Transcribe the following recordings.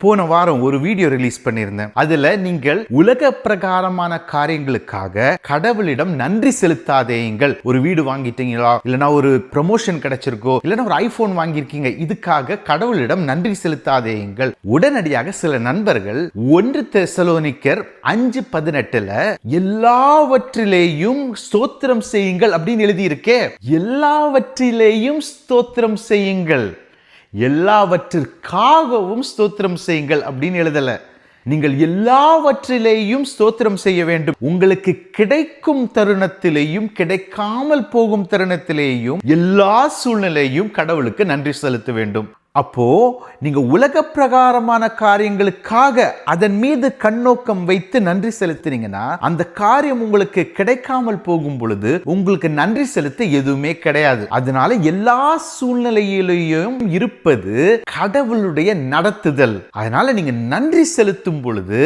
போன வாரம் ஒரு வீடியோ ரிலீஸ் பண்ணியிருந்தேன். அதுல நீங்கள் உலக பிரகாரமான காரியங்களுக்காக கடவுளிடம் நன்றி செலுத்தாதேங்கள். ஒரு வீடு வாங்கிட்டீங்களா, இல்லனா ஒரு ப்ரமோஷன் கிடைச்சிருக்கோ, இல்லனா ஒரு ஐபோன் வாங்கியிருக்கீங்க, இதுக்காக கடவுளிடம் நன்றி செலுத்தாதேங்கள். உடனடியாக சில நண்பர்கள் 1 தெசலோனிக்கர் 5:18 எல்லாவற்றிலேயும் ஸ்தோத்திரம் செய்யுங்கள் அப்படின்னு எழுதி இருக்கே. எல்லாவற்றிலேயும் ஸ்தோத்திரம் செய்யுங்கள், எல்லாவற்றிற்காகவும் ஸ்தோத்திரம் செய்யுங்கள் அப்படின்னு எழுதல. நீங்கள் எல்லாவற்றிலேயும் ஸ்தோத்திரம் செய்ய வேண்டும். உங்களுக்கு கிடைக்கும் தருணத்திலேயும் கிடைக்காமல் போகும் தருணத்திலேயும் எல்லா சூழ்நிலையும் கடவுளுக்கு நன்றி செலுத்த வேண்டும். அப்போ நீங்க உலக பிரகாரமான காரியங்களுக்காக அதன் மீது கண்ணோக்கம் வைத்து நன்றி செலுத்தினீங்கன்னா அந்த காரியம் உங்களுக்கு கிடைக்காமல் போகும் பொழுது உங்களுக்கு நன்றி செலுத்த எதுவுமே கிடையாது. அதனால எல்லா சூழ்நிலையிலையும் இருப்பது கடவுளுடைய நடத்துதல். அதனால நீங்க நன்றி செலுத்தும் பொழுது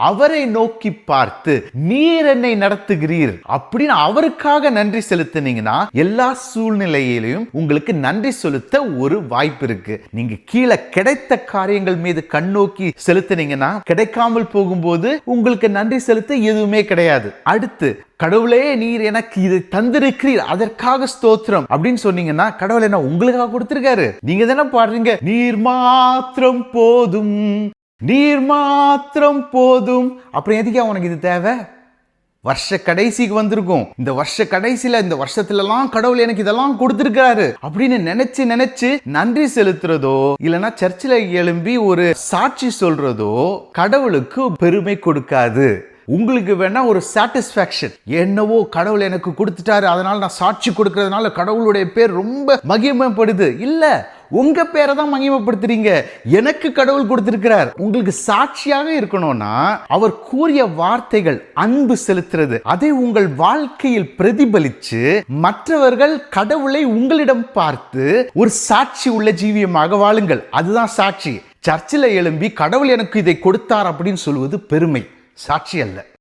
அவரை நோக்கி பார்த்து நீர் என்னை நடத்துகிறீர் அப்படின்னு அவருக்காக நன்றி செலுத்தினீங்கன்னா எல்லா சூழ்நிலையிலையும் உங்களுக்கு நன்றி செலுத்த ஒரு வாய்ப்பு இருக்கு. நீங்க கீழே கிடைத்த காரியங்கள் மீது கண்ணோக்கி செலுத்தினீங்கன்னா கிடைக்காமல் போகும்போது உங்களுக்கு நன்றி செலுத்த எதுவுமே கிடையாது. அடுத்து கடவுளே நீர் எனக்கு இதை தந்திருக்கிறீர், அதற்காக ஸ்தோத்திரம் அப்படின்னு சொன்னீங்கன்னா கடவுள் என்ன உங்களுக்காக கொடுத்திருக்காரு. நீங்க தானே பாடுறீங்க, நீர் மாத்திரம் போதும், நீர் மாத்திரம் போதும். அப்புறம் எதுக்கா உனக்கு இது தேவை? வருஷ கடைசிக்கு வந்திருக்கும். இந்த வருஷ கடைசியில இந்த வருஷத்துலலாம் கடவுள் எனக்கு இதெல்லாம் கொடுத்திருக்காரு அப்படின்னு நினைச்சு நன்றி செலுத்துறதோ இல்லைன்னா சர்ச்சில் எழும்பி ஒரு சாட்சி சொல்றதோ கடவுளுக்கு பெருமை கொடுக்காது. உங்களுக்கு வேணா ஒரு சாட்டிஸ்ஃபேக்ஷன், என்னவோ கடவுள் எனக்கு கொடுத்துட்டாரு அதனால நான் சாட்சி கொடுக்கறதுனால கடவுளுடைய பேர் ரொம்ப மகிமைப்படுது. இல்ல, உங்க பேரை தான் மகிமைப்படுத்துறீங்க. எனக்கு கடவுள் கொடுத்திருக்கிறார். உங்களுக்கு சாட்சியாக இருக்கணும்னா அவர் கூறிய வார்த்தைகள் அன்பு செலுத்துறது, அதை உங்கள் வாழ்க்கையில் பிரதிபலிச்சு மற்றவர்கள் கடவுளை உங்களிடம் பார்த்து ஒரு சாட்சி உள்ள ஜீவியமாக வாழுங்கள். அதுதான் சாட்சி. சர்ச்சில் எழும்பி கடவுள் எனக்கு இதை கொடுத்தார் அப்படின்னு சொல்வது பெருமை, சாட்சி அல்ல.